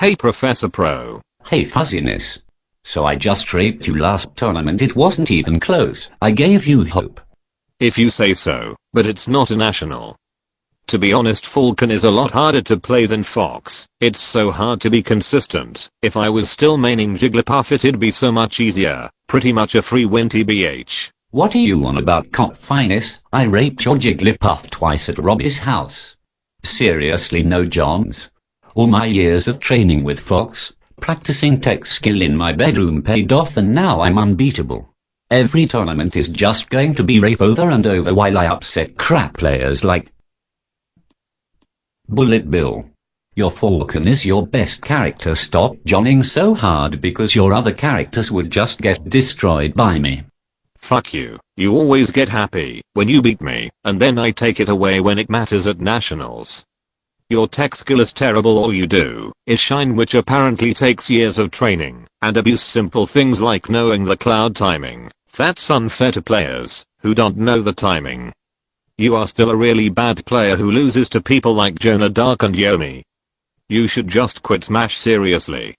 Hey Professor Pro. Hey Fuzzyness. So I just raped you last tournament. It wasn't even close. I gave you hope. If you say so, but it's not a national. To be honest, Falcon is a lot harder to play than Fox. It's so hard to be consistent. If I was still maining Jigglypuff it'd be so much easier. Pretty much a free win TBH. What are you on about, Cop Finest? I raped your Jigglypuff twice at Robbie's house. Seriously, no Johns. All my years of training with Fox, practicing tech skill in my bedroom paid off, and now I'm unbeatable. Every tournament is just going to be rape over and over while I upset crap players like Bullet Bill. Your Falcon is your best character. Stop johnning so hard because your other characters would just get destroyed by me. Fuck you. You always get happy when you beat me, and then I take it away when it matters at nationals. Your tech skill is terrible. All you do is shine, which apparently takes years of training, and abuse simple things like knowing the cloud timing. That's unfair to players who don't know the timing. You are still a really bad player who loses to people like Jonah Dark and Yomi. You should just quit Smash seriously.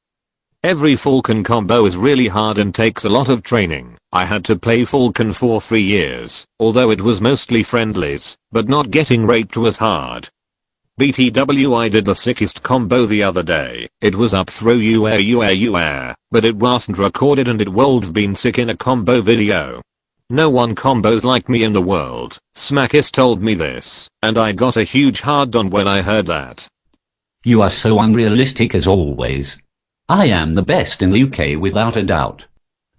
Every Falcon combo is really hard and takes a lot of training. I had to play Falcon for 3 years, although it was mostly friendlies, but not getting raped was hard. BTW, I did the sickest combo the other day. It was up throw you air, but it wasn't recorded and it would've been sick in a combo video. No one combos like me in the world. Smackis told me this, and I got a huge hard on when I heard that. You are so unrealistic as always. I am the best in the UK without a doubt.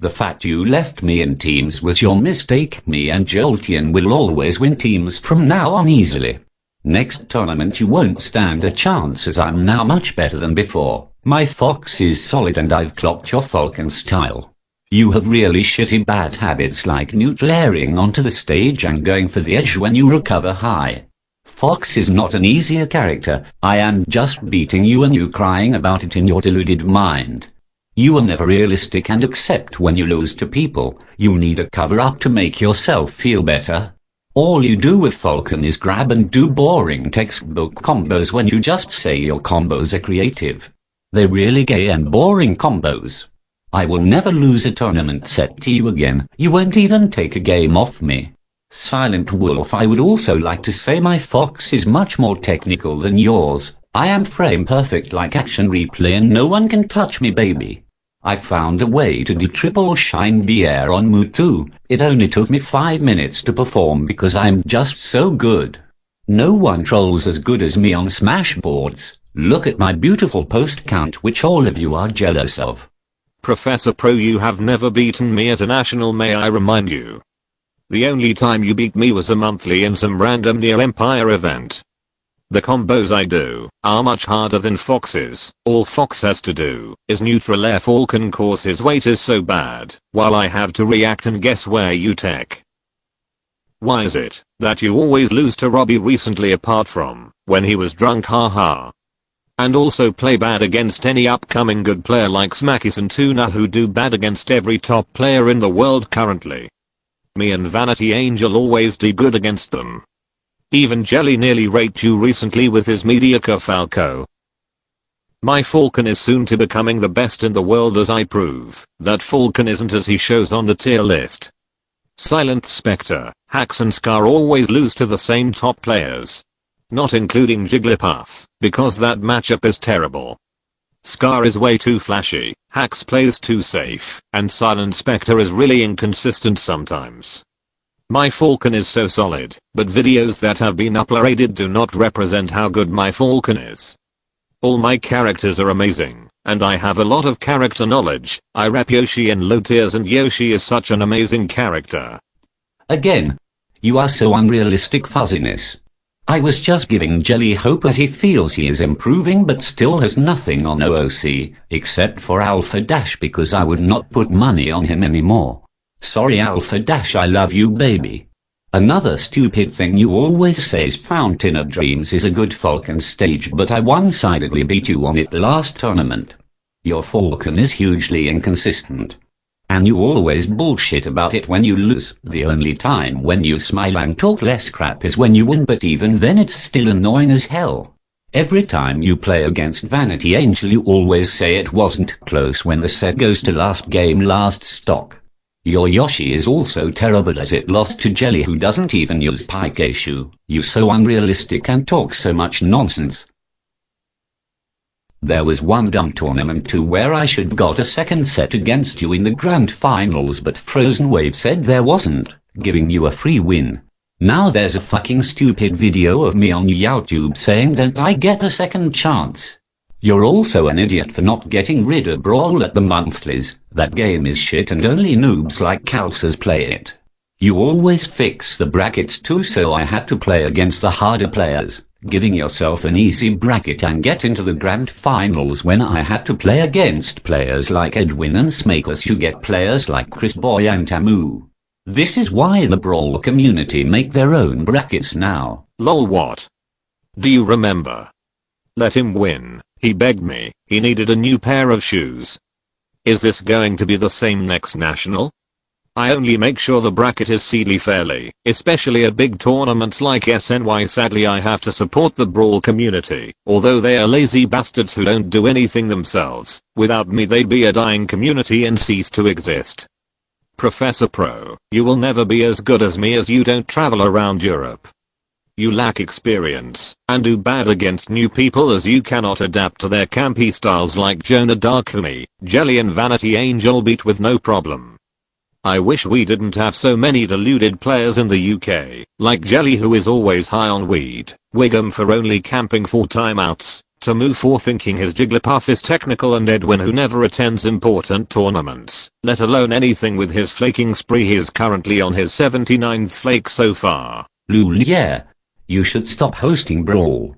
The fact you left me in teams was your mistake. Me and Jolteon will always win teams from now on easily. Next tournament you won't stand a chance, as I'm now much better than before. My Fox is solid and I've clocked your Falcon style. You have really shitty bad habits like neutral airing onto the stage and going for the edge when you recover high. Fox is not an easier character. I am just beating you and you crying about it in your deluded mind. You are never realistic, and except when you lose to people, you need a cover up to make yourself feel better. All you do with Falcon is grab and do boring textbook combos when you just say your combos are creative. They're really gay and boring combos. I will never lose a tournament set to you again. You won't even take a game off me. Silent Wolf, I would also like to say my Fox is much more technical than yours. I am frame perfect like action replay and no one can touch me, baby. I found a way to do triple shine BR on Mewtwo. It only took me 5 minutes to perform because I'm just so good. No one trolls as good as me on Smash boards. Look at my beautiful post count, which all of you are jealous of. Professor Pro, you have never beaten me at a national, may I remind you. The only time you beat me was a monthly in some random Neo Empire event. The combos I do are much harder than Fox's. All Fox has to do is neutral air Falcon cause his weight is so bad, while I have to react and guess where you tech. Why is it that you always lose to Robbie recently, apart from when he was drunk, haha? And also play bad against any upcoming good player like Smackis and Tuna, who do bad against every top player in the world currently. Me and Vanity Angel always do good against them. Even Jelly nearly raped you recently with his mediocre Falco. My Falcon is soon to becoming the best in the world, as I prove that Falcon isn't as he shows on the tier list. Silent Spectre, Hax and Scar always lose to the same top players. Not including Jigglypuff, because that matchup is terrible. Scar is way too flashy, Hax plays too safe, and Silent Spectre is really inconsistent sometimes. My Falcon is so solid, but videos that have been uploaded do not represent how good my Falcon is. All my characters are amazing, and I have a lot of character knowledge. I rep Yoshi in low tiers and Yoshi is such an amazing character. Again, you are so unrealistic, Fuzzyness. I was just giving Jelly hope as he feels he is improving but still has nothing on OOC, except for Alpha Dash, because I would not put money on him anymore. Sorry Alpha Dash, I love you, baby. Another stupid thing you always say is Fountain of Dreams is a good Falcon stage, but I one-sidedly beat you on it last tournament. Your Falcon is hugely inconsistent. And you always bullshit about it when you lose. The only time when you smile and talk less crap is when you win, but even then it's still annoying as hell. Every time you play against Vanity Angel you always say it wasn't close when the set goes to last game last stock. Your Yoshi is also terrible as it lost to Jelly who doesn't even use Pikachu. You so unrealistic and talk so much nonsense. There was one dumb tournament too where I should've got a second set against you in the grand finals but Frozen Wave said there wasn't, giving you a free win. Now there's a fucking stupid video of me on YouTube saying don't I get a second chance. You're also an idiot for not getting rid of Brawl at the monthlies. That game is shit and only noobs like Calcers play it. You always fix the brackets too so I have to play against the harder players, giving yourself an easy bracket and get into the grand finals when I have to play against players like Edwin and Smakers who get players like Chris Boy and Tamu. This is why the Brawl community make their own brackets now. Lol what? Do you remember? Let him win, he begged me, he needed a new pair of shoes. Is this going to be the same next national? I only make sure the bracket is seedly fairly, especially at big tournaments like SNY. Sadly I have to support the Brawl community, although they are lazy bastards who don't do anything themselves. Without me they'd be a dying community and cease to exist. Professor Pro, you will never be as good as me as you don't travel around Europe. You lack experience, and do bad against new people as you cannot adapt to their campy styles like Jonah Darkumi, Jelly and Vanity Angel beat with no problem. I wish we didn't have so many deluded players in the UK, like Jelly who is always high on weed, Wiggum for only camping for timeouts, Tamu for thinking his Jigglypuff is technical and Edwin who never attends important tournaments, let alone anything with his flaking spree. He is currently on his 79th flake so far. Lul yeah. You should stop hosting Brawl.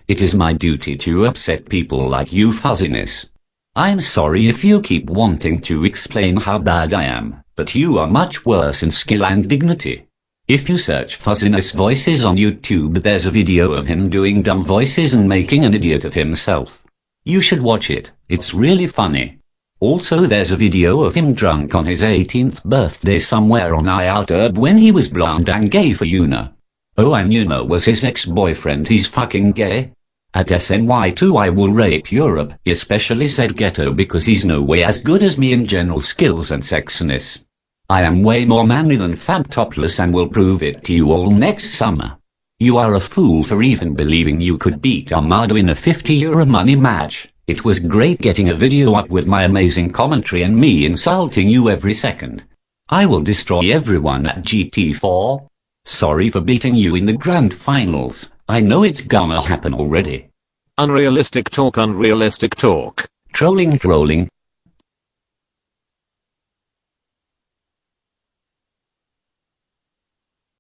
It is my duty to upset people like you Fuzzyness. I'm sorry if you keep wanting to explain how bad I am, but you are much worse in skill and dignity. If you search Fuzzyness voices on YouTube there's a video of him doing dumb voices and making an idiot of himself. You should watch it, it's really funny. Also there's a video of him drunk on his 18th birthday somewhere on YouTube when he was blonde and gay for Yuna. Oh and Yuna was his ex-boyfriend. He's fucking gay. At SNY2 I will rape Europe, especially said ghetto because he's no way as good as me in general skills and sexiness. I am way more manly than Fab Topless and will prove it to you all next summer. You are a fool for even believing you could beat Armado in a €50 money match. It was great getting a video up with my amazing commentary and me insulting you every second. I will destroy everyone at GT4. Sorry for beating you in the grand finals. I know it's gonna happen already. Unrealistic talk, unrealistic talk. Trolling.